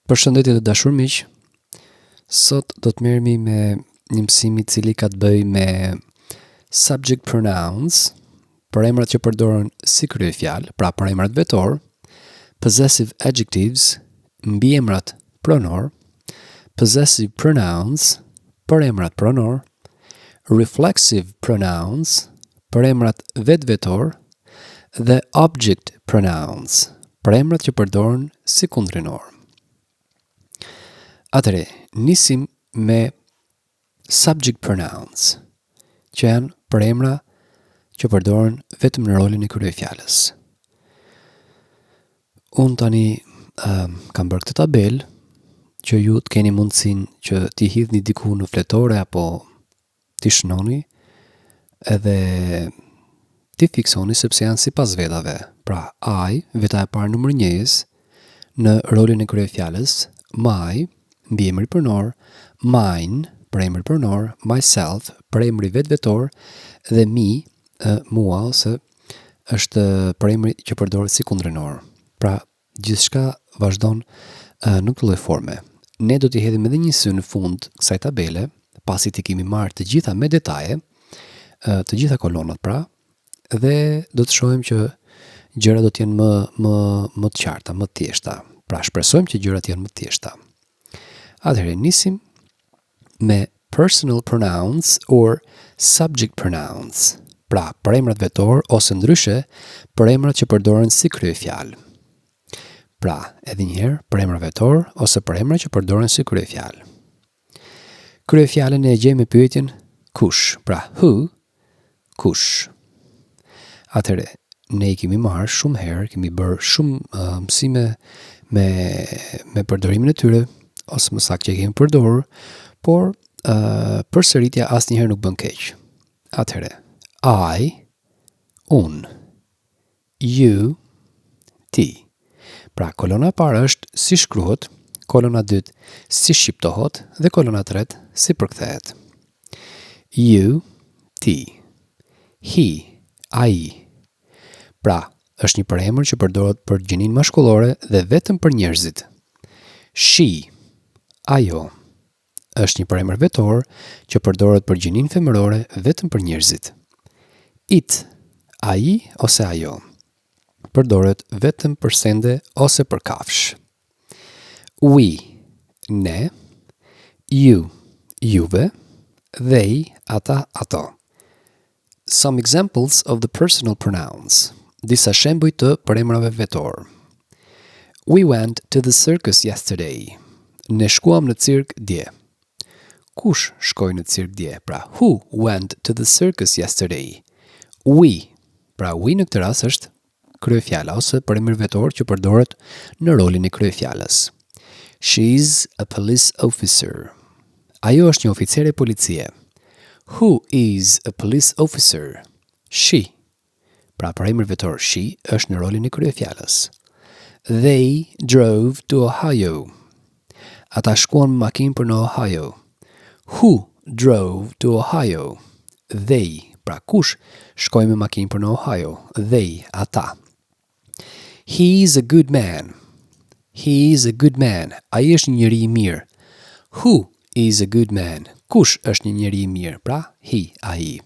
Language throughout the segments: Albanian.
Përshëndetje të dashur miq. Sot do të merremi me një mësim I cili ka të bëjë me subject pronouns, për emrat që përdoren si kryefjalë, pra për emrat vetor, possessive adjectives, mbiemrat pronor, possessive pronouns, për emrat pronor, reflexive pronouns, për emrat vetvetor, dhe object pronouns, për emrat që përdoren si kundrinor. Atëre, nisim me subject pronouns, që janë për emra që përdoren vetëm në rolin e kryefjalës. Unë tani kam bërë këtë tabel që ju të keni mundësinë që t'i hidhni diku në fletore apo t'i shënoni edhe t'i fiksoni sepse janë sipas vetave. Pra, I, veta e parë numër 1 në rolin e kryefjalës, my, mbiemri pronor, mine, për emër pronor, myself, për emri vetvetor, dhe me, mua, ose është për emri që përdoret si kundrinor. Pra, gjithçka vazhdon në këtë lloj forme. Ne do t'i hedhim edhe një sy në fund kësaj tabele, pasi t'i kemi marrë të gjitha me detaje, të gjitha kolonat pra, dhe do të shohim që gjërat do të jenë më të qarta, më të thjeshta. Pra, shpresojmë që gjërat janë më të thjeshta. Atëherë, nisim me personal pronouns or subject pronouns. Pra, për emrat vetor ose ndryshe për emrat që përdoren si kryefjalë. Pra, edhe njëherë, për emra vetor ose për emrat që përdoren si kryefjalë. Kryefjalën e gjejmë me pyetjen kush. Pra, who, kush. Atëherë, ne I kemi marrë shumë herë, kemi bërë shumë mësime me përdorimin e tyre, ose më saktë që I kemi përdorur, por përsëritja asnjëherë nuk bën keq. Atëherë, I, unë, you, ti. Pra, kolona e parë është si shkruhet, kolona e dytë si shqiptohet dhe kolona e tretë si përkthehet. You, ti. He, ai. Pra, është një përemër që përdoret për gjinin mashkullore dhe vetëm për njerëzit. She, ajo, është një përemër vetor që përdoret për gjinin femërore vetëm për njerëzit. It, ai ose ajo, përdoret vetëm për sende ose për kafsh. We, ne. You, juve. They, ata, ato. Some examples of the personal pronouns. Disa shembuj të përemrave vetor. We went to the circus yesterday. Ne shkuam në cirk dje. Kush shkoi në cirk dje? Pra, who went to the circus yesterday? We. Pra, we në këtë rast është kryefjala ose përemër vetor që përdoret në rolin e kryefjalës. She's a police officer. Ajo është një oficer e policie. Who is a police officer? She. Pra, përemër vetor she është në rolin e kryefjalës. They drove to Ohio. Ata shkuan me makinë për në Ohio. Who drove to Ohio? They. Pra, kush shkoi me makinë për në Ohio? They, ata. He's a good man. He is a good man. Ai është një njeri I mirë. Who is a good man? Kush është një njeri I mirë? Pra, he, ai.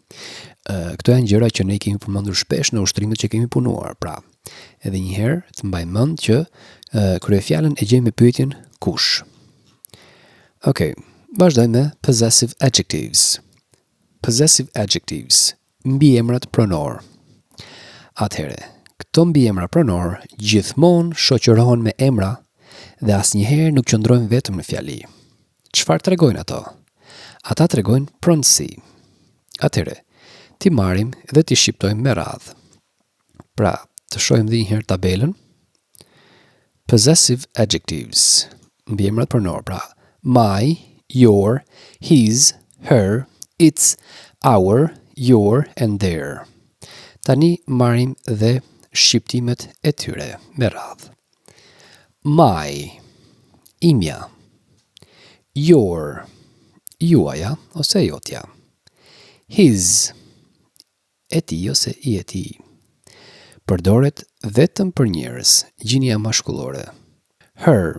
Këto janë gjëra që ne kemi përmendur shpesh në ushtrimet që kemi punuar. Pra, edhe një herë të mbaj mend që kryefjalën e gjejmë me pyetjen kush. Okej, vazhdojmë me possessive adjectives. Possessive adjectives, mbiemrat pronor. Atëherë, këto mbiemra pronor gjithmonë shoqërohen me emra dhe asnjëherë nuk qëndrojnë vetëm në fjali. Çfarë tregojnë ato? Ata tregojnë pronësi. Atëherë, ti marrim dhe ti shqiptojmë me radhë. Pra, të shohim dhe një herë tabelën. Possessive adjectives, mbiemrat pronor. Pra, my, your, his, her, its, our, your, and their. Tani marrim dhe shqiptimet e tyre me radhë. My, imja. Your, juaja ose jotja. His, e ti ose I e ti. Përdoret vetëm për njerëz, gjinja mashkullore. Her,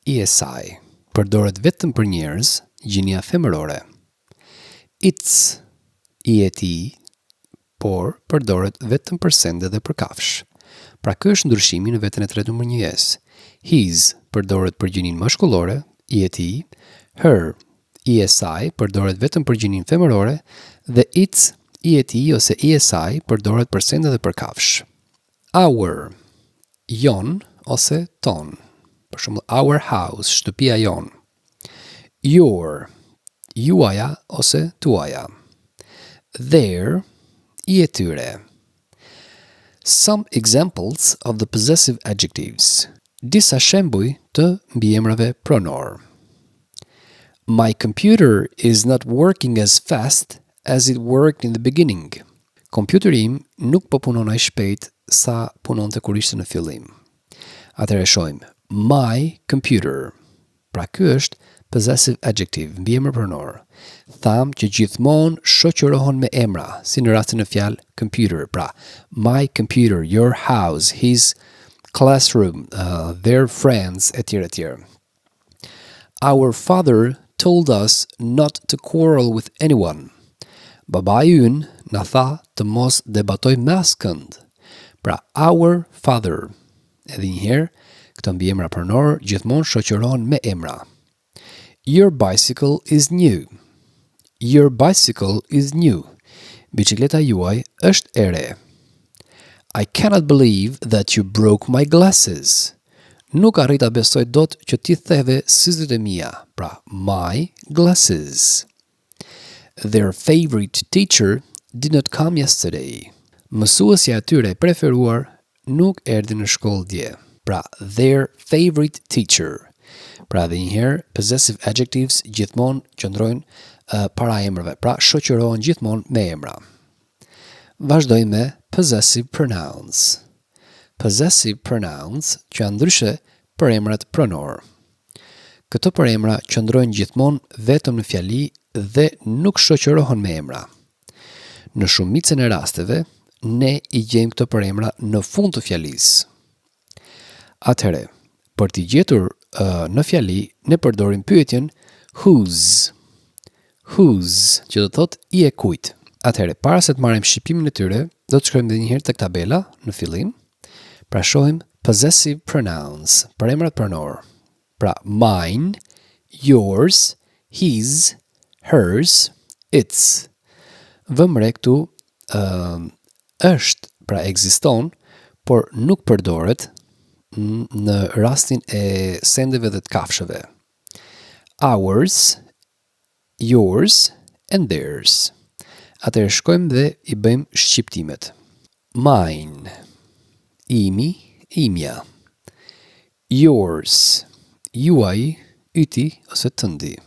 i e saj, përdoret vetëm për njerëz, gjinia femërore. Its, i e tij, por përdoret vetëm për sende dhe për kafshë. Pra ky është ndryshimi në veten e tretë numër 1-s. His përdoret për gjinin mashkullore, i e tij, her, i e saj përdoret vetëm për gjinin femërore dhe its, i e tij ose i e saj përdoret për sende dhe për kafshë. Our, jon ose ton. Për shembull, our house, shtëpia jon. Your, juaja ose tuaja. Their, i e tyre. Some examples of the possessive adjectives. Disa shembuj të mbiemrave pronor. My computer is not working as fast as it worked in the beginning. Kompjuteri im nuk po punon aq shpejt sa punonte kur ishte në fillim. Atëherë shohim my computer. Pra ky është possessive adjective, mbiemër pronor. Tham që gjithmonë shoqërohen me emra, si në rastin e fjalë computer. Pra, my computer, your house, his classroom, their friends, etj. etj. Our father told us not to quarrel with anyone. Babai ynë na tha të mos debatojmë me askënd. Pra, our father. Edhe një herë, këto mbiemra pronor gjithmonë shoqërohen me emra. Your bicycle is new. Your bicycle is new. Bicikleta juaj është e re. I cannot believe that you broke my glasses. Nuk arrit ta besoj dot që ti theve syzet e mia. Pra, my glasses. Their favorite teacher did not come yesterday. Mësuesja e tyre e preferuar nuk erdhi në shkollë dje. Pra, their favorite teacher. Pra dhe njëherë, possessive adjectives gjithmonë qëndrojnë para emrave, pra shoqërohen gjithmonë me emra. Vazhdojmë me possessive pronouns. Possessive pronouns që janë ndryshe për emrat pronor. Këto përemra qëndrojnë gjithmonë vetëm në fjali dhe nuk shoqërohen me emra. Në shumicën e rasteve, ne i gjejmë këto përemra në fund të fjalisë. Atëherë, për t'i gjetur në fjali, ne përdorim pyetjen whose. Whose, që do thot i e kujt. Atëherë, para se të marrim shqipimin e tyre, do të shkojmë edhe një herë tek tabela në fillim. Pra shohim possessive pronouns, përemrat pronor. Pra mine, yours, his, hers, its. Vëmë re këtu është, pra ekziston, por nuk përdoret në rastin e sendeve dhe të kafshëve. Ours, yours, and theirs. Atëherë shkojmë dhe i bëjmë shqiptimet. Mine, imi, imja. Yours, juaj, yti ose tëndi.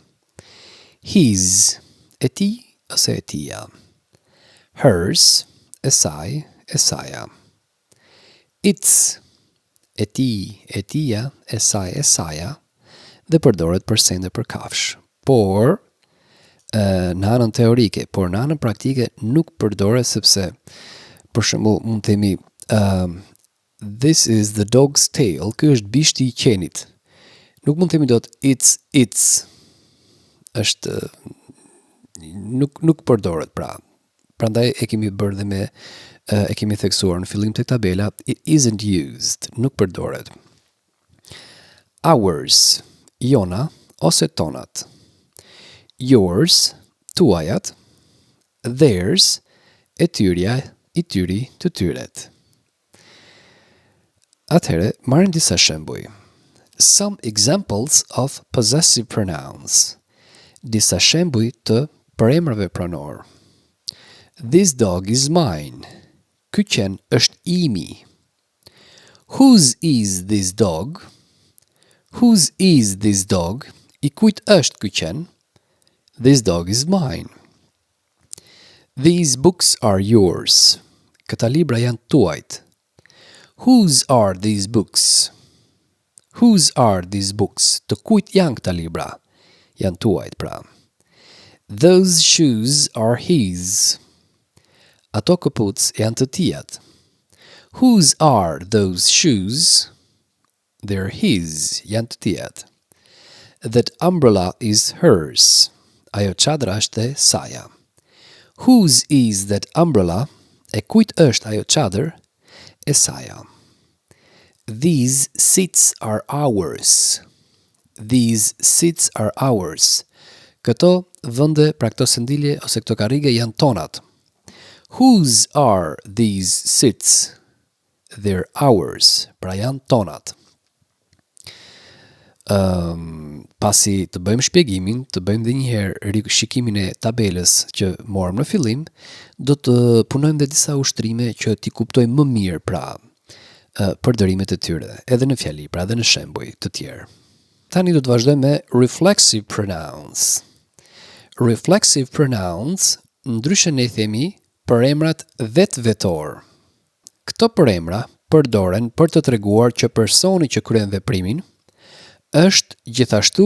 His, e ti ose e tia. Hers, e saj, e saja. Its, e ti, e tia, e saj, e saja, dhe përdoret për sende për kafsh. Por, në anën teorike, por në anën praktike nuk përdoret sepse, për shembull, mund të themi, this is the dog's tail, ky është bishti i qenit. Nuk mund të themi dot its, është, nuk përdoret pra. Prandaj e kemi bërë dhe me e kemi theksuar në fillim tek tabela, it isn't used, nuk përdoret. Ours, jona ose tonat. Yours, tuajat. Theirs, e tyrja, i tyri, të tyret. Atëherë, marrim disa shembuj. Some examples of possessive pronouns. Disa shembuj të përemrave pronor. This dog is mine. Ky qen është imi. Whose is this dog? Whose is this dog? I kujt është ky qen? This dog is mine. These books are yours. Këta libra janë tuajt. Whose are these books? Whose are these books? Të kujt janë këta libra? Janë tuajt pra. Those shoes are his. Ato këpucë janë të tijat. Whose are those shoes? They're his, janë të tijat. That umbrella is hers. Ajo çadra është e saja. Whose is that umbrella? E kujt është ajo çadër? E saja. These seats are ours. These seats are ours. Këto vende, pra këto sendilje ose këto karrige janë tonat. Whose are these seats? They're ours. Pra janë tonat. Pasi të bëjmë shpjegimin, të bëjmë dhe njëherë rishikimin e tabelës që morëm në fillim, do të punojmë dhe disa ushtrime që t'i kuptojmë më mirë pra përdërimet e tyre, edhe në fjali, pra edhe në shembuj të tjerë. Tani do të vazhdojmë me reflexive pronouns. Reflexive pronouns, ndryshe ne themi për emrat vetvetor. Këto përemra përdoren për të treguar që personi që kryen veprimin është gjithashtu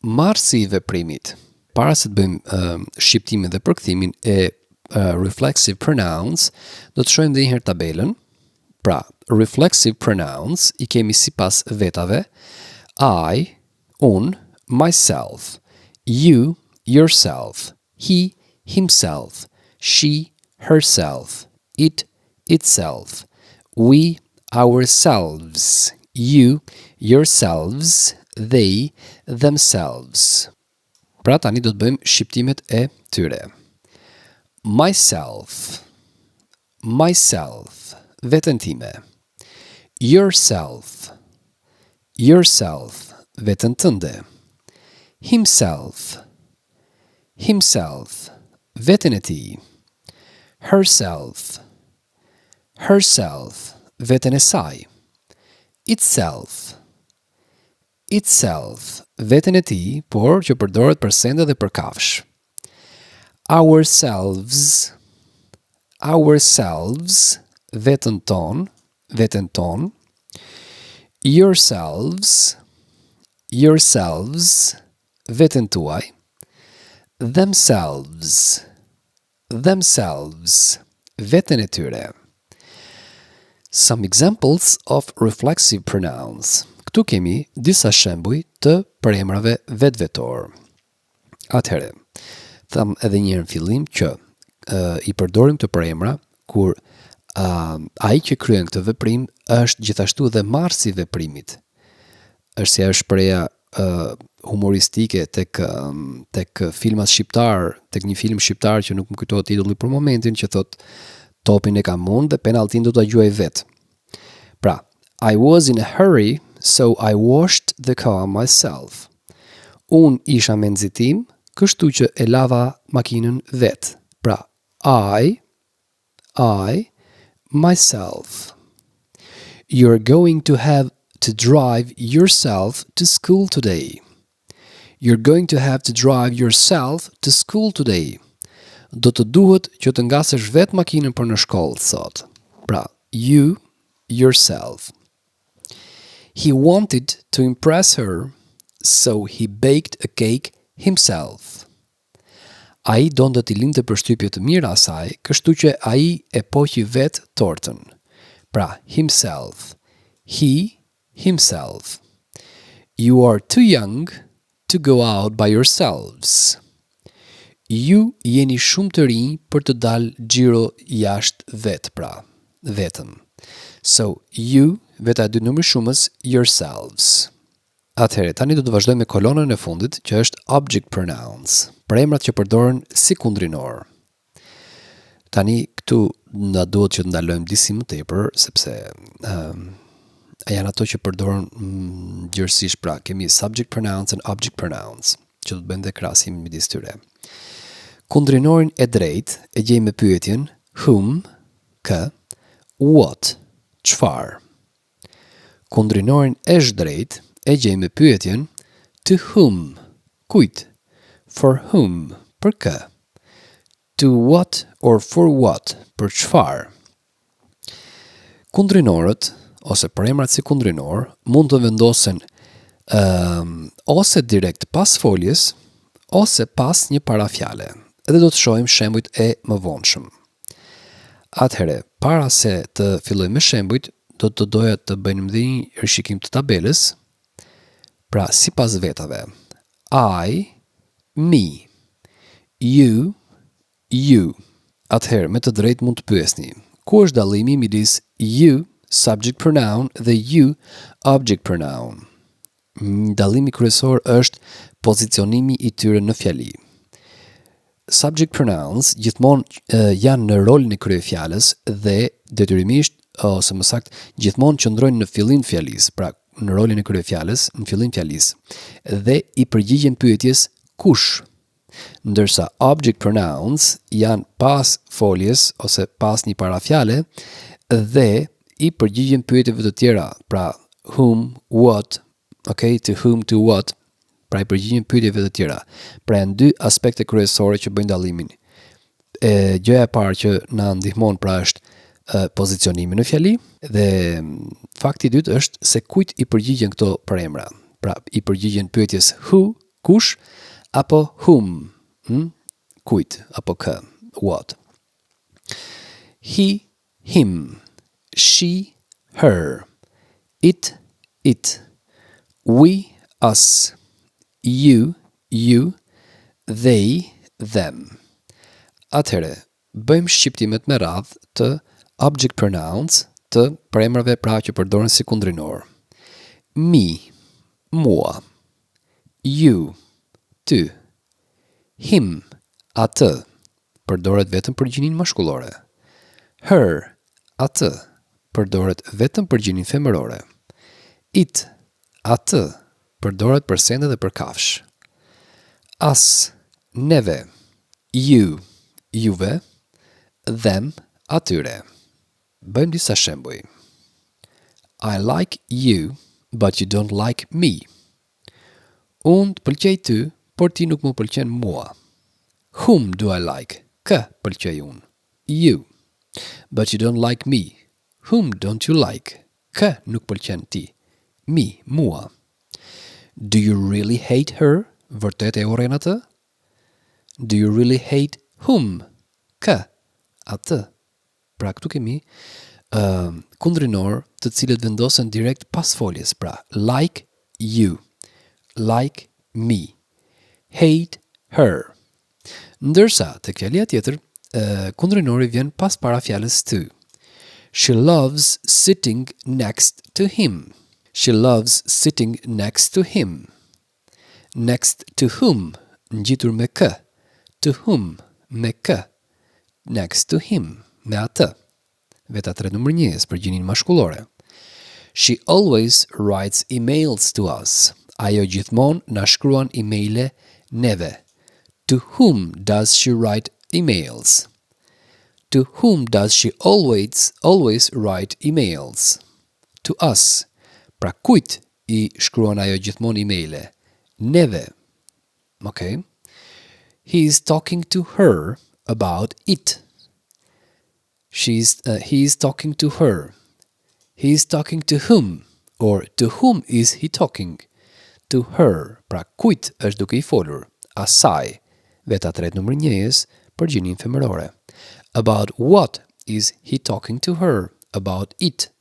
marrësi i veprimit. Para se të bëjmë shqiptimin dhe përkthimin e reflexive pronouns, do të shohim edhe një herë tabelën. Pra, reflexive pronouns i kemi sipas vetave: I, unë, myself, you, yourself, he, himself, she, herself, it, itself, we, ourselves, you, yourselves, they, themselves. Pra tani do të bëjmë shqiptimet e tyre. Myself, myself, veten time. Yourself, yourself, veten tënde. Himself, himself, veten e tij. Herself, herself, veten e saj. Itself, itself, veten e tij, por që përdoret për sende dhe për kafsh. Ourselves, ourselves, veten ton, veten ton. Yourselves, yourselves, veten tuaj. Themselves, themselves, veten e tyre. Some examples of reflexive pronouns. Këtu kemi disa shembuj të përemrave vetvetor. Atëherë, tham edhe një herë në fillim që i përdorim të përemra kur ai që kryen këtë veprim është gjithashtu dhe marrësi i veprimit. Është si ajo shpreha humoristike tek filmat shqiptar, tek një film shqiptar që nuk më kujtohet titulli për momentin, që thot topin e kam unë dhe penaltin do ta gjuaj vet. Pra, I was in a hurry, so I washed the car myself. Unë isha me nxitim, kështu që e lava makinën vet. Pra, I, myself. You're going to have to drive yourself to school today. You're going to have to drive yourself to school today. Do të duhet që të ngasësh vet makinën për në shkollë sot. Pra, you, yourself. He wanted to impress her, so he baked a cake himself. Ai donte t'i linte përshtypje të mira asaj, kështu që ai e poqi vet tortën. Pra, himself. He, himself. You are too young to go out by yourselves. Ju jeni shumë të rinj për të dalë xhiro jashtë vet, pra, vetëm. So, you, veta e dy numri shumës, yourselves. Atëherë, tani do të vazhdojmë me kolonën e fundit, që është object pronouns, për emrat që përdoren si kundrinor. Tani, këtu na duhet që të ndalojmë disi më tepër, sepse janë ato që përdoren gjërësisht, pra, kemi subject pronouns and object pronouns, që do të bëjmë dhe krahasim midis tyre. Kundrinorin e drejt e gjejmë me pyetjen whom, kë, what, çfarë. Kundrinorin e zhdrejt e gjejmë me pyetjen to whom, kujt, for whom, për kë, to what or for what, për çfarë. Kundrinorët, ose përemrat si kundrinor, mund të vendosen ose direkt pas foljes, ose pas një parafjale. Edhe do të shohim shembujt e mëvonshëm. Atëherë, para se të fillojmë me shembujt, do të doja të bëjmë dhe një rishikim të tabelës. Pra, sipas vetave, I, me. You, you. Atëherë, me të drejtë mund të pyesni, ku është dallimi midis you, subject pronoun, dhe you, object pronoun? Dallimi kryesor është pozicionimi I tyre në fjali. Subject pronouns gjithmonë janë në rolin e kryefjalës dhe detyrimisht, ose më saktë, gjithmonë qëndrojnë në fillim të fjalisë, pra në rolin e kryefjalës, në fillim fjalisë, dhe I përgjigjen pyetjes kush. Ndërsa object pronouns janë pas foljes ose pas një parafjale dhe I përgjigjen pyetjeve të tjera, pra whom, what, okay, to whom, to what, pra I përgjigjen pyetjeve të tjera. Pra janë dy aspekte kryesore që bëjnë dallimin. Gjëja e parë që na ndihmon pra është pozicionimi në fjali dhe fakti I dytë është se kujt I përgjigjen këto përemra. Pra I përgjigjen pyetjes who, kush, apo whom, kujt, apo kë, what. He, him, she, her, it, we, us, you, they, them. Atëherë, bëjmë shqiptimet me radhë të object pronouns të përemrave pra që përdoren si kundrinor. Me, mua. You, ty. Him, atë, përdoret vetëm për gjinin mashkullore. Her, atë, përdoret vetëm për gjinin femërore. It, atë, përdoret për sende dhe për kafsh. Us, neve. You, juve. Them, atyre. Bëjmë disa shembuj. I like you, but you don't like me. Unë të pëlqej ty, por ti nuk më pëlqen mua. Whom do I like? Kë pëlqej unë? You. But you don't like me. Whom don't you like? Kë nuk pëlqen ti? Me, mua. Do you really hate her? Vërtet e urren atë? Do you really hate whom? Kë? Atë. Pra këtu kemi kundrinor të cilët vendosen direkt pas foljes. Pra, like you. Like me. Hate her. Ndërsa, të fjalia tjetër, kundrinori vjen pas parafjalës to. She loves sitting next to him. She loves sitting next to him. Next to whom? Ngjitur me kë. To whom? Me kë. Next to him. Me atë. Veta 3 numër 1 për gjinin mashkullore. She always writes emails to us. Ajo gjithmonë na shkruan emaile neve. To whom does she write emails? To whom does she always write emails? To us. Pra kujt I shkruan ajo gjithmonë emaile? Neve. Okay? He is talking to her about it. He is talking to her. He is talking to whom? Or to whom is he talking? To her. Pra kujt është duke I folur? Asaj. Veta 3 numër 1 për gjinin femërore. About what is he talking to her? About it.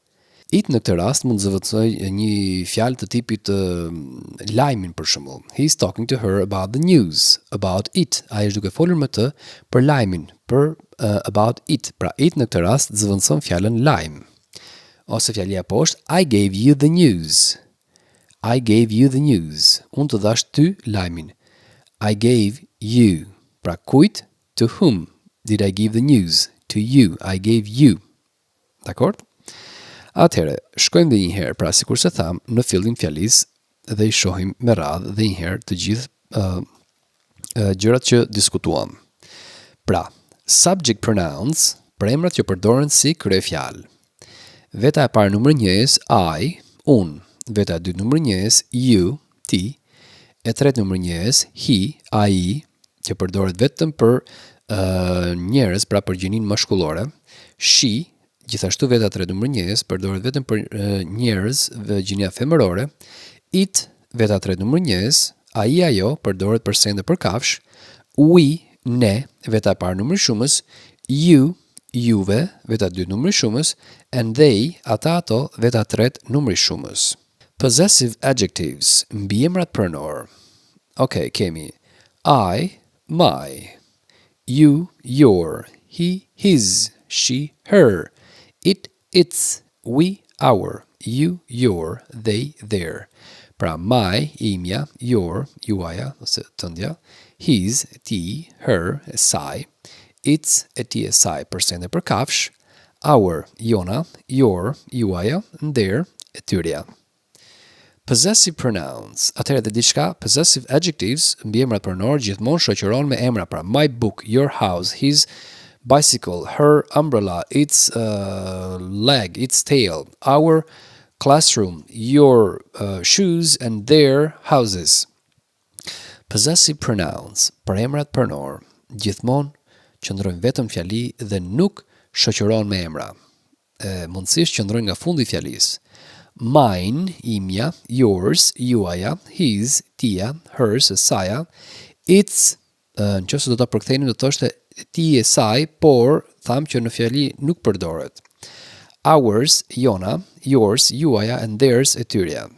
It në këtë rast mund zëvendësoj një fjalë të tipit lajmin për shembull. He is talking to her about the news. About it. Ai është duke folur me të për lajmin, për about it. Pra it në këtë rast zëvendëson fjalën lajm. Ose fjalia poshtë I gave you the news. I gave you the news. Unë të dhash ty lajmin. I gave you. Pra kujt? To whom did I give the news? To you. I gave you. Dakord? Atëherë, shkojmë dhe njëherë, pra sikur se tham, në fillim fjalisë dhe I shohim me radhë dhe njëherë të gjithë gjërat që diskutuam. Pra, subject pronouns, përemrat që përdoren si kryefjalë. Veta e parë numër 1 I, unë. Veta e dytë numër 1 you, ti. E tretë numër 1 he, ai, që përdoret vetëm për njerëz, pra për gjinin mashkullore. She, gjithashtu veta 3 numër 1 përdoret vetëm për njerëz dhe gjinia femërore. It, veta 3 numër 1, ai ajo përdoret për sende për kafsh. We, ne, veta e parë numër shumës. You, juve, veta 2 numër shumës. And they, ata ato, veta 3 numër shumës. Possessive adjectives, mbiemrat pronor. Okay, kemi I, my, you, your, he, his, she, her, it, its, we, our, you, your, they, their. Pra my, imja, your, juaja, ose tëndja, his, ti, her, e saj, its, e ti e saj për sende për kafsh, our, jona, your, juaja, their, e tyrja. Possessive pronouns. Atëherë dhe diçka, possessive adjectives, mbiemrat pronor gjithmonë shoqëron me emra, pra my book, your house, his bicycle, her umbrella, its leg, its tail, our classroom, your shoes and their houses. Possessive pronouns, për emrat pronor, gjithmonë qëndrojnë vetëm fjali dhe nuk shoqëron me emra. Mundësisht qëndrojnë nga fundi i fjalisë. Mine, imja, yours, juaja, his, tia, hers, saja, its, në qëse do të përkthejnë do të thoshte ti e saj, por tham që në fjali nuk përdoret. Ours, jona, yours, juaja, and theirs, e tyrja.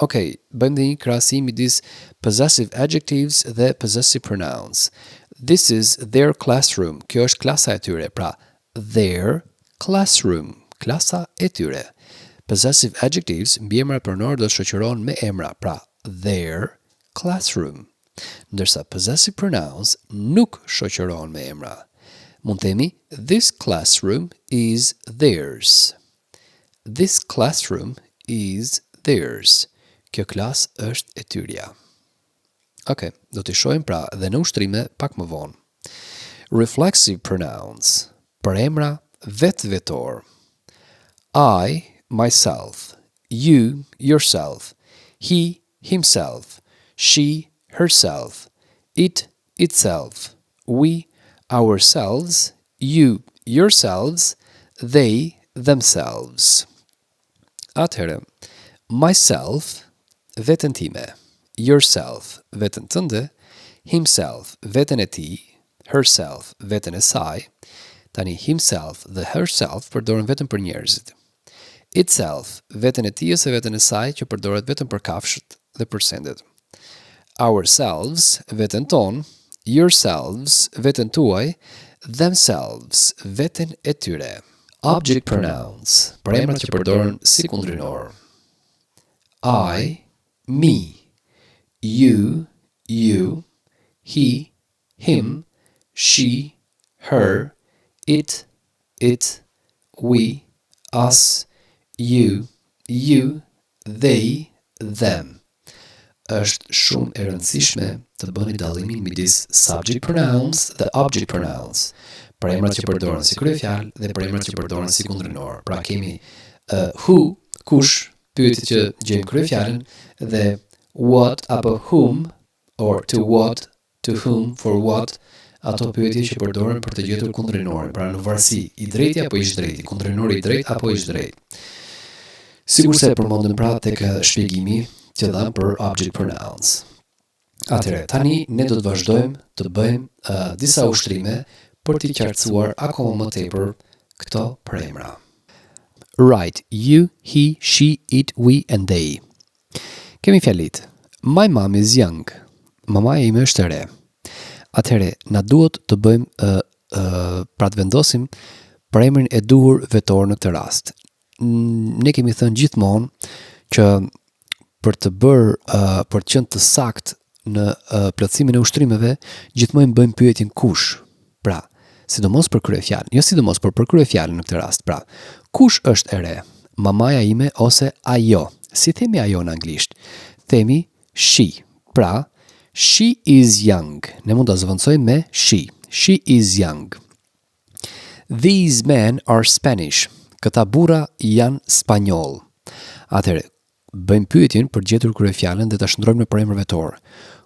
Okay, bëjmë dhe një krahasim midis possessive adjectives dhe possessive pronouns. This is their classroom. Kjo është klasa e tyre, pra their classroom, klasa e tyre. Possessive adjectives, mbiemra pronor do shoqërohen me emra, pra their classroom. Ndërsa possessive pronouns nuk shoqërohen me emra. Mund të themi this classroom is theirs. This classroom is theirs. Kjo klas është e tyrja. Okay, do t'i shohim pra dhe në ushtrime pak më vonë. Reflexive pronouns, për emra vetvetor. I, myself, you, yourself, he, himself, she, herself, it, itself, we, ourselves, you, yourselves, they, themselves. Atëherë, myself, veten time, yourself, veten tënde, himself, veten e tij, herself, veten e saj. Tani himself dhe herself përdoren vetëm për njerëzit. Itself, veten e tij ose veten e saj që përdoret vetëm për kafshët dhe për sendet. Ourselves, veten ton, yourselves, veten tuaj, themselves, veten e tyre. Object pronouns, për emrat që përdoren si kundrinor. I, me, you, he, him, she, her, it, we, us, you, they, them. Është shumë e rëndësishme të bëni dallimin midis subject pronouns dhe object pronouns, për emrat që përdoren si kryefjalë dhe për emrat që përdoren si kundrinor. Pra kemi who, kush, pyetje që gjejmë kryefjalën, dhe what apo whom, or to what, to whom, for what, ato pyetje që përdoren për të gjetur kundrinorin, pra në varësi i drejti apo i zhdrejti, kundrinori i drejt apo i zhdrejt. Sigur se përmendëm pra tek shpjegimi që dham për object pronouns. Atëherë, tani ne do të vazhdojmë të bëjmë disa ushtrime për t'i qartësuar akoma më tepër këto përemra. Right, you, he, she, it, we, and they. Kemi fjalit. My mom is young. Mamaja ime është e re. Atëherë, na duhet të bëjmë pra të vendosim përemrin e duhur vetor në këtë rast. Ne kemi thënë gjithmonë që për të qenë të sakt në plotësimin e ushtrimeve, gjithmonë bëjmë pyetjen kush. Pra, sidomos për kryefjalën, jo sidomos për kryefjalën në këtë rast. Pra, kush është e re? Mamaja ime ose ajo? Si themi ajo në anglisht? Themi she. Pra, she is young. Ne mund ta zëvendësojmë me she. She is young. These men are Spanish. Këta burra janë spanjoll. Atëherë, bëjmë pyetjen për gjetur kryefjalën dhe ta shndrojmë në përemër vetor.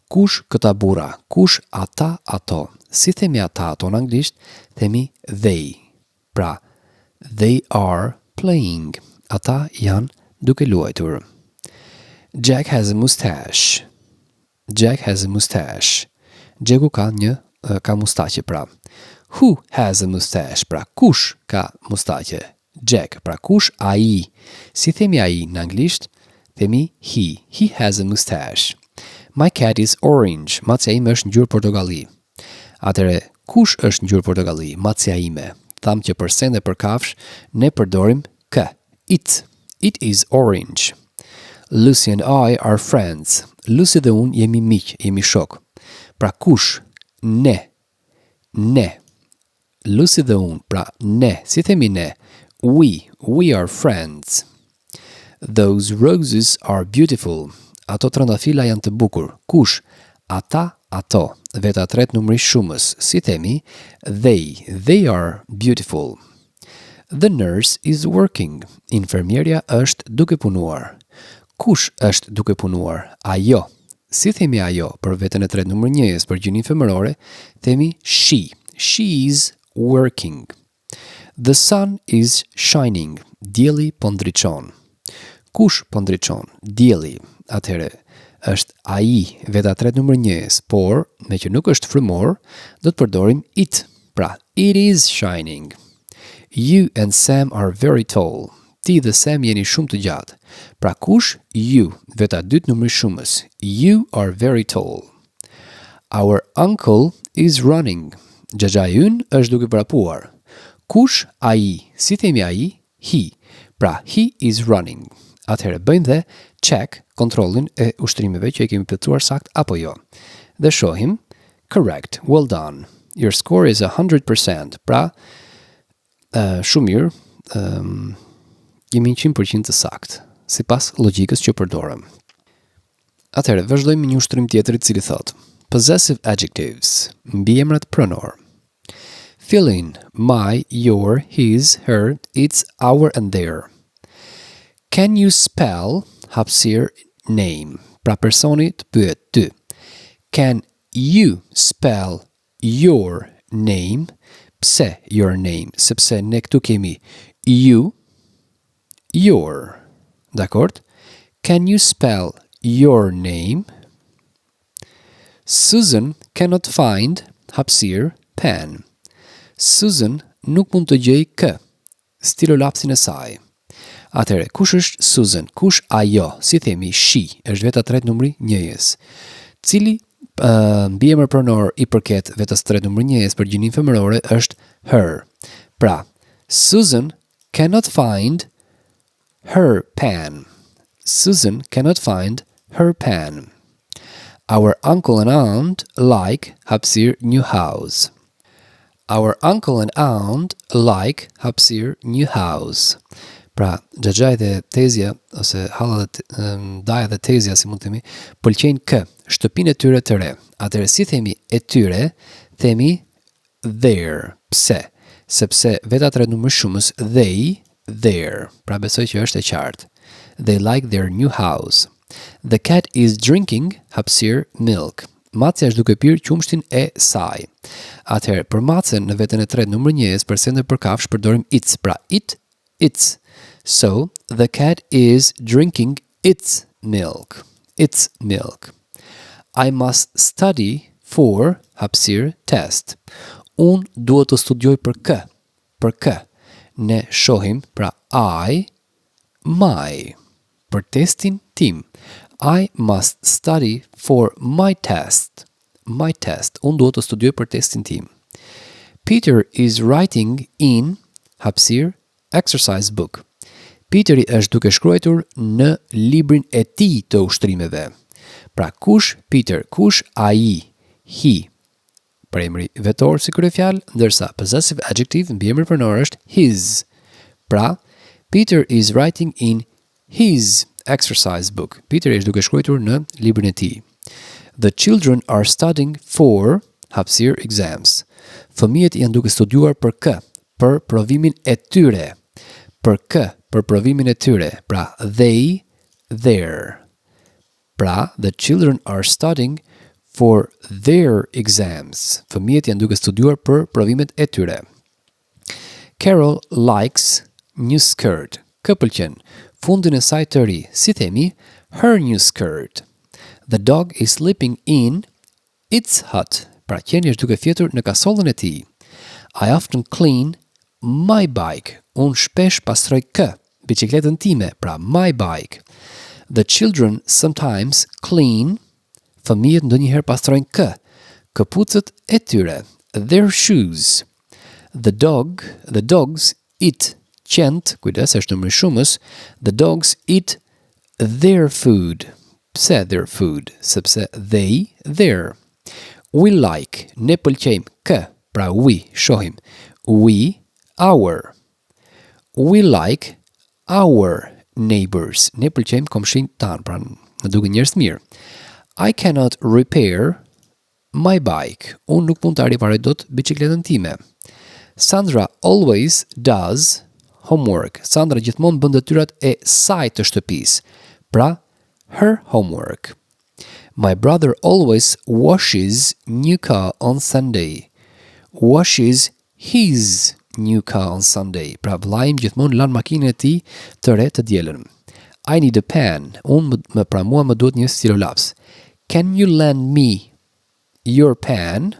Kush këta burra? Kush ata ato? Si themi ata ato në anglisht? Themi they. Pra, they are playing. Ata janë duke luajtur. Jack has a mustache. Jack has a mustache. Jacku ka mustaqe, pra. Who has a mustache? Pra, kush ka mustaqe? Jack. Pra, kush ai? Si themi ai në anglisht? Themi he. He has a mustache. My cat is orange. Macja ime është ngjyrë portokalli. Atëre, kush është ngjyrë portokalli? Macja ime. Tham që për sende për kafsh ne përdorim k. It. It is orange. Lucy and I are friends. Lucy dhe unë jemi miq, jemi shok. Pra kush? Ne. Ne. Lucy dhe unë, pra ne. Si themi ne? We are friends. Those roses are beautiful. Ato trëndafila janë të bukur. Kush? Ata, ato. Veta tret numri shumës. Si themi? They are beautiful. The nurse is working. Infermierja është duke punuar. Kush është duke punuar? Ajo. Si themi ajo për veten e tret numër 1 për gjinin femërore? Themi she. She is working. The sun is shining. Dielli po ndriçon. Kush po ndriçon? Dielli. Atëherë, është ai, veta tret numër 1, por me që nuk është frymor, do të përdorim it. Pra, it is shining. You and Sam are very tall. Ti dhe Sam jeni shumë të gjatë. Pra kush? You, veta dytë numri shumës. You are very tall. Our uncle is running. Xhaxha ynë është duke vrapuar. Kush? Ai. Si themi ai? He. Pra, he is running. Atëherë bëjmë dhe check, kontrollin e ushtrimeve që e kemi plotësuar sakt apo jo. Dhe shohim, correct, well done. Your score is 100%. Pra, shumë mirë, jemi 100% të sakt, sipas logjikës që përdorëm. Atëherë, vazhdojmë me një ushtrim tjetër I cili thot: Possessive Adjectives, mbiemrat pronor. Fill in my, your, his, her, its, our and their. Can you spell hapësirë name? Pra personi të pyet ty. Can you spell your name? Pse your name? Sepse ne këtu kemi you, your. Dakord? Can you spell your name? Susan cannot find hapësirë pen. Susan nuk mund të gjej kë, stilolapsin e saj. Atëre, kush është Susan? Kush ajo? Si themi she, është veta tret numri 1. Cili mbiemër pronor I përket vetës tret numri 1 për gjinin femërore është her. Pra, Susan cannot find her pen. Susan cannot find her pen. Our uncle and aunt like hapësirë new house. Our uncle and aunt like hapësirë new house. Pra, xhaxhaj dhe tezja, ose halla dhe daja dhe tezja, si mund të themi, pëlqejnë kë, shtëpinë e tyre të re. Atëherë si themi e tyre, themi their. Pse? Sepse veta tret numër shumës they, their. Pra besoj që është e qartë. They like their new house. The cat is drinking hapësirë milk. Macja është duke pirë qumshtin e saj. Atëherë, për macën në veten e tret numër 1 për sende për kafsh përdorim its. Pra its. So, the cat is drinking its milk. Its milk. I must study for hapësirë test. Unë duhet të studioj për kë. Për kë. Ne shohim, pra I, my. Për testin tim. I must study for my test. My test. Unë duhet të studioj për testin tim. Peter is writing in hapësirë exercise book. Peteri është duke shkruar në librin e tij të ushtrimeve. Pra kush Peter, kush ai, he. Premri vetor si kryefjalë, ndërsa possessive adjective mbiemri pronor është his. Pra Peter is writing in his exercise book. Peter është duke shkruar në librin e tij. The children are studying for hapësirë exams. Fëmijët janë duke studiuar për kë? Për provimin e tyre. Për kë? Për provimin e tyre. Pra they, their. Pra the children are studying for their exams. Fëmijët janë duke studiuar për provimet e tyre. Carol likes new skirt. Kë pëlqen? Fundin e saj të ri. Si themi? Her new skirt. The dog is sleeping in its hut. Pra qeni është duke fjetur në kasollën e tij. I often clean my bike. Unë shpesh pastroj kë? Bicikletën time. Pra my bike. The children sometimes clean Fëmijët ndonjëherë pastrojnë këpucët e tyre. Their shoes. The dogs eat. Qent, kujdes, është numri shumës. The dogs eat their food. Pse their food? Sepse they, their. We like. Ne pëlqejmë. Pra we, shohim. We, our. We like our neighbors. Ne pëlqejmë komshinjtë tanë, pra në duke njerëz të mirë. I cannot repair my bike. Unë nuk mund të riparoj dot biçikletën time. Sandra always does homework. Sandra gjithmonë bën detyrat e saj të shtëpisë. Pra, her homework. My brother always washes new car on Sunday. Washes his new car on Sunday. Pra, vllai im gjithmonë lan makinën e tij të re të dielën. I need a pen. Pra mua më duhet një stilolaps. Can you lend me your pen?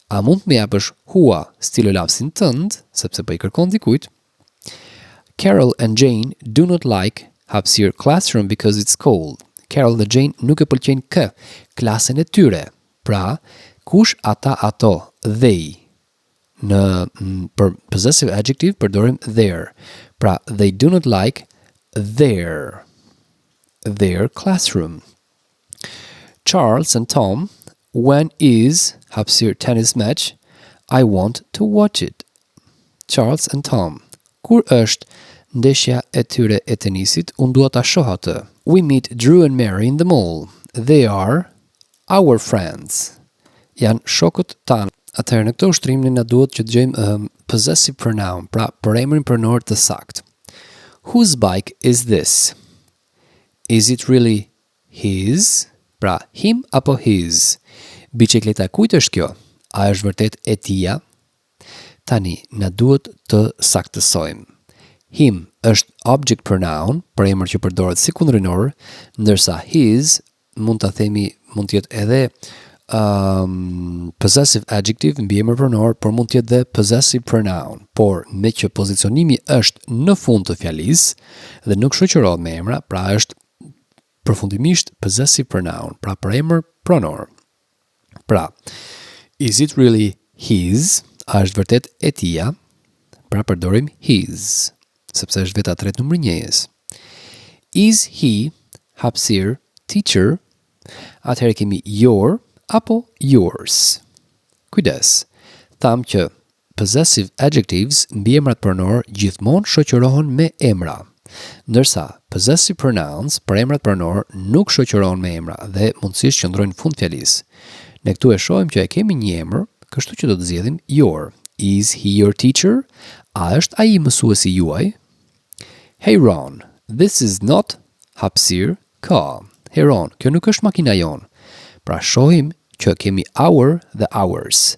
A mund të më japësh hua stilolapsin tënd, sepse po i kërkon dikujt. Carol and Jane do not like hapësirë classroom because it's cold. Carol dhe Jane nuk e pëlqejnë klasën e tyre. Pra, kush ata ato? They. Për possessive adjective përdorim their. Pra, they do not like their classroom. Charles and Tom, when is hapësirë tennis match? I want to watch it. Charles and Tom. Kur është ndeshja e tyre e tenisit, unë dua ta shoh atë. We meet Drew and Mary in the mall. They are our friends. Janë shokët tanë. Atëherë në këtë ushtrim ne na duhet që të gjejmë possessive pronoun, pra përemrin pronor të saktë. Whose bike is this? Is it really his? Pra, him apo his? Biçikleta kujt është kjo? A është vërtet e tia? Tani, na duhet të saktësojmë. Him është object pronoun, për emër që përdoret si kundërinor, ndërsa his mund të themi, mund të jetë edhe possessive adjective mbi emër pronor, por mund të jetë dhe possessive pronoun. Por me që pozicionimi është në fund të fjalisë dhe nuk shoqërohet me emra, pra është përfundimisht possessive pronoun, pra për emër pronor. Pra, is it really his? A është vërtet e tia? Pra përdorim his, sepse është veta tret numri njëjës. Is he hapësirë teacher? Atëherë kemi your apo yours. Kujdes, tham që possessive adjectives mbi emrat pronor gjithmonë shoqërohen me emra, ndërsa possessive pronouns për emrat pronor nuk shoqërohen me emra dhe mundësisht qëndrojnë fund fjalisë. Ne këtu e shohim që e kemi një emër, kështu që do të zgjedhim your. Is he your teacher? A është ai mësuesi juaj? Hey Ron, this is not hapësirë car. Hey Ron, kjo nuk është makina jonë. Pra shohim që kemi our dhe ours.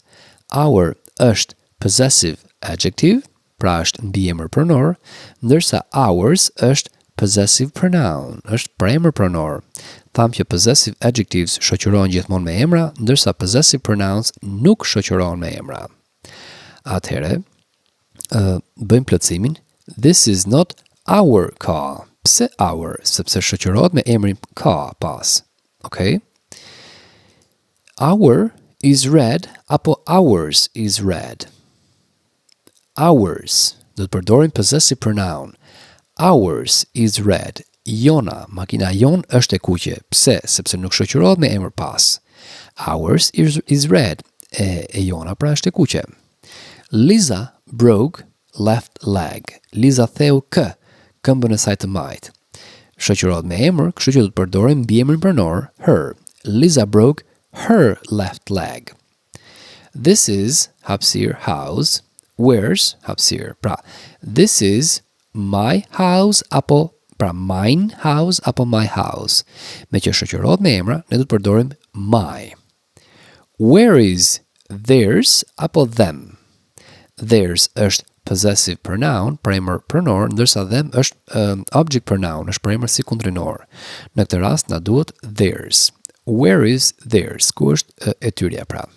Our është possessive adjective, pra është mbi emër pronor, ndërsa ours është possessive pronoun, është përemër pronor. Tham që possessive adjectives shoqërohen gjithmonë me emra, ndërsa possessive pronouns nuk shoqërohen me emra. Atëherë, bëjmë plotësimin. This is not our car. Pse our? Sepse shoqërohet me emrin ka pas. Okay? Our is red apo ours is red? Ours. Do të përdorim possessive pronoun. Ours is red. Jona, makina jon është e kuqe. Pse? Sepse nuk shoqërohet me emër pas. Ours is red. E jona pra është e kuqe. Liza broke left leg. Liza theu këmbën e saj të majt. Shoqërohet me emër, kështu që do të përdorim mbi emrin pronor her. Liza broke her left leg. This is hapësirë house. Where's hapësirë? Pra, this is my house apo pra mine house apo my house. Me që shoqërohet me emra, ne do të përdorim my. Where is theirs apo them? Theirs është possessive pronoun, përemër pronor, ndërsa them është object pronoun, është përemër si kundrinor. Në këtë rast na duhet theirs. Where is theirs? Ku është e tyrja pra?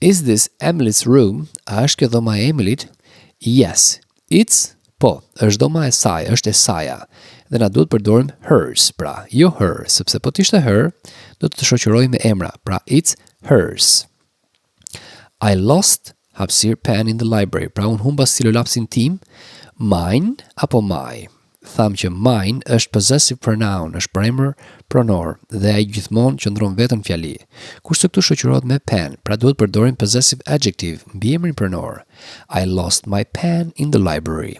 Is this Emily's room? A është kjo dhoma e Emilit? Yes, it's po, është dhoma e saj, është e saja. dhe na duhet përdorim hers, pra jo her, sepse po t'ishte her, do të shoqëroj me emra, pra it's hers. I lost hapësir pen in the library, pra unë humba stilolapsin tim, mine apo my. Tham që mine është possessive pronoun, është përemër pronor dhe ai gjithmonë qëndron vetën fjali. Kurse këtu shoqërohet me pen, pra duhet përdorim possessive adjective, mbiemrin pronor. I lost my pen in the library.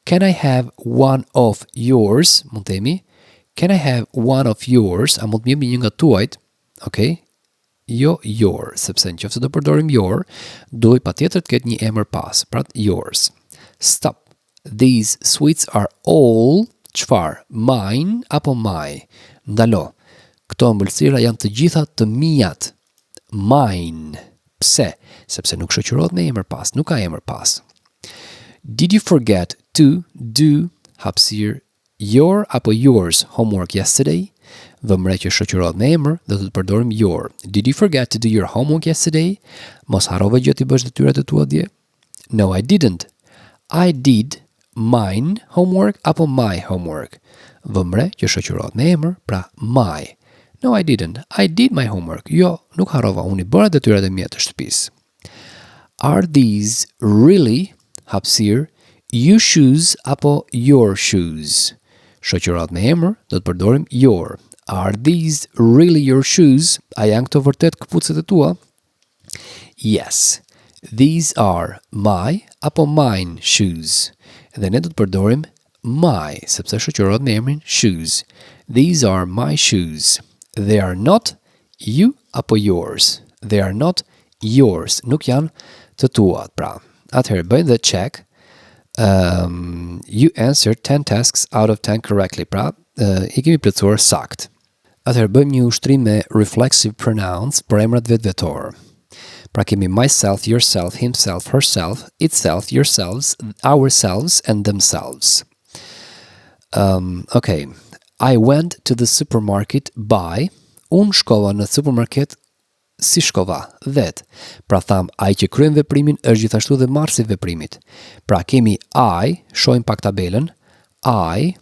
Can I have one of yours? Mund themi, can I have one of yours? A mund të jemi një nga tuajt? Okay? Jo your, sepse nëse do përdorim your, duhet patjetër të ketë një emër pas, pra yours. Stop. These sweets are all, çfarë? Mine apo my? Ndalo. Këto ëmbëlsira janë të gjitha të mijat. Mine. Pse? Sepse nuk shoqërohet me emër pas, nuk ka emër pas. Did you forget to do hapësir your apo yours homework yesterday? Vëmre që shoqërohet me emër dhe do të përdorim your. Did you forget to do your homework yesterday? Mos harrove gjë ti bësh detyrat e tua dje? No, I didn't. I did mine homework apo my homework. Vëmre që shoqërohet me emër, pra my. No, I didn't. I did my homework. Jo, nuk harrova, unë i bëra detyrat e mia të shtëpisë. Are these really hapësir you shoes apo your shoes? Shoqërohet me emër, do të përdorim your. Are these really your shoes? A janë këto vërtet këpucët e tua? Yes. These are my apo mine shoes. Dhe ne do të përdorim my, sepse shoqërohet me emrin shoes. These are my shoes. They are not you apo yours. They are not yours. Nuk janë të tuat, pra. Atëherë bëjmë dhe check. You answered 10 tasks out of 10 correctly. Pra, i kemi plotësuar sakt. Atëherë bëjmë një ushtrim me reflexive pronouns për emrat vetvetor. Pra kemi myself, yourself, himself, herself, itself, yourselves, ourselves, and themselves. Okay. I went to the supermarket by. Unë shkova në supermarket si shkova, vet. Pra tham, ai që kryen veprimin është gjithashtu dhe marrësi i veprimit. Pra kemi I, shohim pak tabelën, I,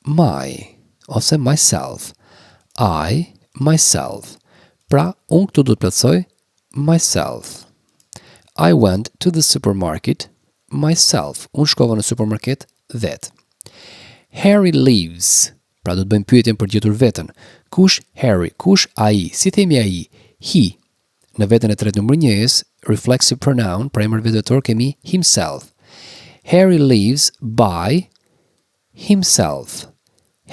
my, ose myself. I, myself. Pra, unë këtu do të plotësoj myself. I went to the supermarket myself. Unë shkova në supermarket vet. Harry lives. Pra do të bëjmë pyetjen për gjetur veten. Kush Harry? Kush ai? Si themi ai? He. Në veten e tretë numër 1-s, reflexive pronoun, për emër vetëtor kemi himself. Harry lives by himself.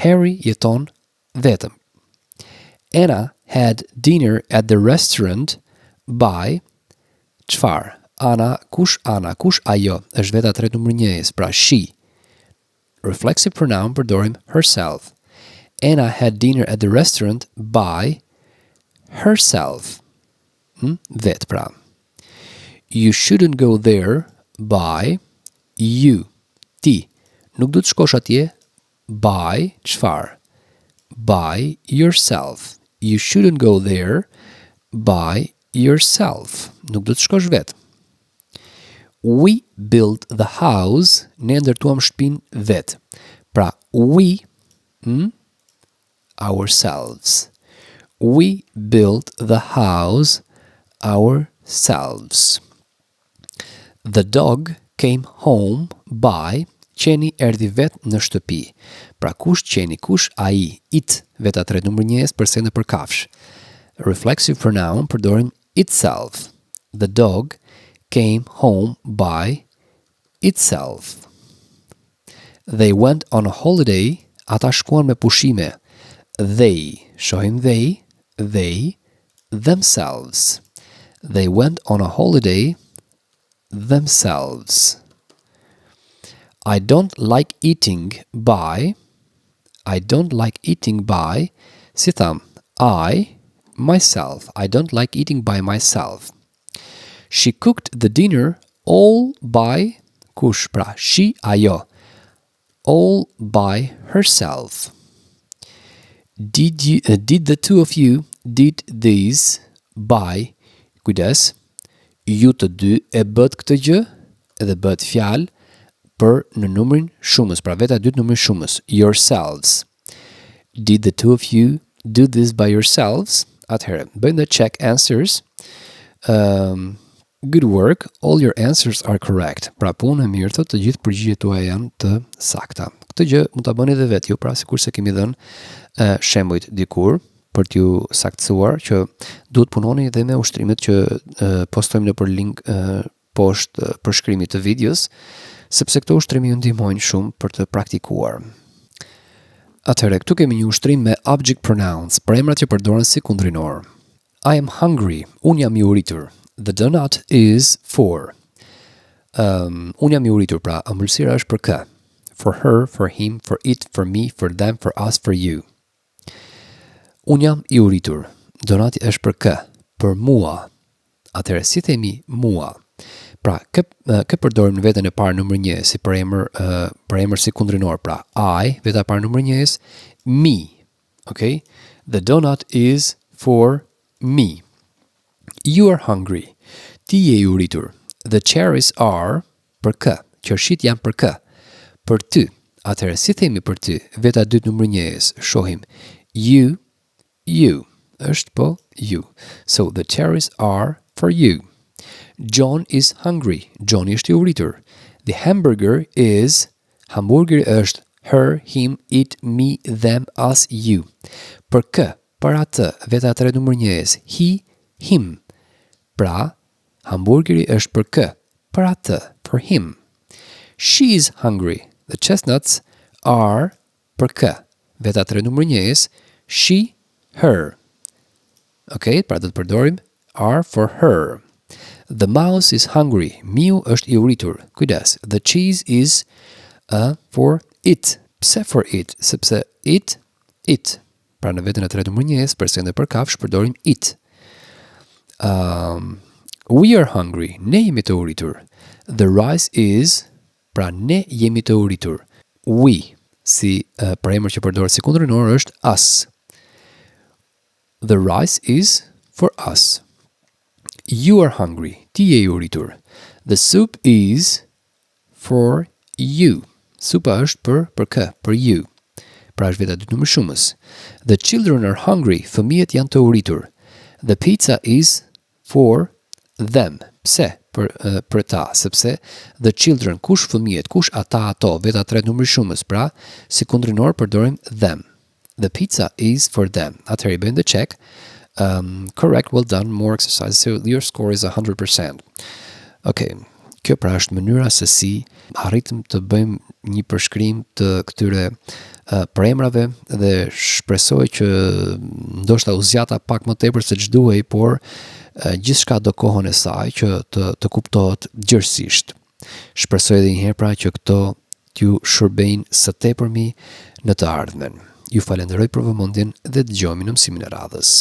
Harry jeton vetëm. Anna had dinner at the restaurant by çfarë? Ana, kush ajo? Është veta tretë numër 1-s, pra she. Reflexive pronoun përdorim herself. Anna had dinner at the restaurant by herself. Vet, pra. You shouldn't go there by you. Ti. Nuk du të shkosh atje by çfarë? By yourself. You shouldn't go there by yourself. Nuk do të shkosh vet. We built the house. Ne ndërtuam shtëpinë vet. Pra, we, ourselves. We built the house ourselves. The dog came home by. Qeni erdhi vet në shtëpi. Pra kush qeni, kush ai, it, veta tretë numër 1 përse në përkafsh. Reflexive pronoun përdorim itself. The dog came home by itself. They went on a holiday. Ata shkuan me pushime. They, shohim they, themselves. They went on a holiday themselves. I don't like eating by. I don't like eating by. Si tham, I, myself. I don't like eating by myself. She cooked the dinner all by. Kush, pra, she, ajo. All by herself. Did the two of you did these by. Kujdes. Ju të dy e bët këtë gjë, edhe bët fjalë për në numrin shumës, pra veta e dytë numrin shumës, yourselves. Did the two of you do this by yourselves? Atëherë, bëjmë dhe check answers. Good work, all your answers are correct. Pra punë e mirë, thotë, të gjithë përgjigjet tuaja janë të sakta. Këtë gjë mund ta bëni edhe vetë ju, pra sikurse kemi dhënë shembujt dikur për t'ju saktësuar që duhet punoni edhe me ushtrimet që postojmë nëpër link poshtë përshkrimit të videos, sepse këto ushtrime ju ndihmojnë shumë për të praktikuar. Atëherë, këtu kemi një ushtrim me object pronouns, për emrat që përdoren si kundrinor. I am hungry, unë jam i uritur. The donut is for. Unë jam i uritur, pra ëmbëlsira është për kë. For her, for him, for it, for me, for them, for us, for you. Unë jam i uritur. Donati është për kë? Për mua. Atëherë, si themi mua? Pra, kë përdorim në veten e parë numër 1 si për emër si kundrinor, pra I, veta e parë numër 1 me. Okay? The donut is for me. You are hungry. Ti je i uritur. The cherries are për kë? Qershit janë për kë? Për ty. Atëherë, si themi për ty? Veta e dytë numër 1 shohim you. Është po you. So the cherries are for you. John is hungry. Johnny është i uritur. The hamburger is, hamburgeri është her, him, it, me, them, us, you. Për kë? Për atë. Veta e tretë numër 1 he, him. Pra, hamburgeri është për kë? Për atë. For him. She is hungry. The chestnuts are për kë? Veta e tretë numër 1 she, her. Okay, pra do të përdorim are for her. The mouse is hungry. Miu është i uritur. Kujdes. The cheese is for it. Pse for it? Sepse it. Pra në veten e tretë numër 1, përse ndër për kafshë përdorim it. We are hungry. Ne jemi të uritur. The rice is, pra ne jemi të uritur. We, si për emër që përdoret si kundrinor është us. The rice is for us. You are hungry. Ti je i uritur. The soup is for you. Supa është për kë? Për you. Pra është veta dytë numër shumës. The children are hungry. Fëmijët janë të uritur. The pizza is for them. Pse? Për ta, sepse the children, kush fëmijët, kush ata ato, veta tretë numër shumës, pra si kundrinor përdorim them. The pizza is for them. Atëherë i bëjmë the check. Correct, well done, more exercise, so your score is 100%. Okay, kjo pra është mënyra se si arritëm të bëjmë një përshkrim të këtyre përemrave dhe shpresoj që ndoshta u zgjata pak më tepër se ç'duhej, por gjithçka do kohën e saj që të kuptohet gjërësisht. Shpresoj edhe një herë pra që këto t'ju shërbejnë së tepërmi në të ardhmen. Ju falenderoj për vëmendjen dhe dëgjojmë në mësimin e radhës.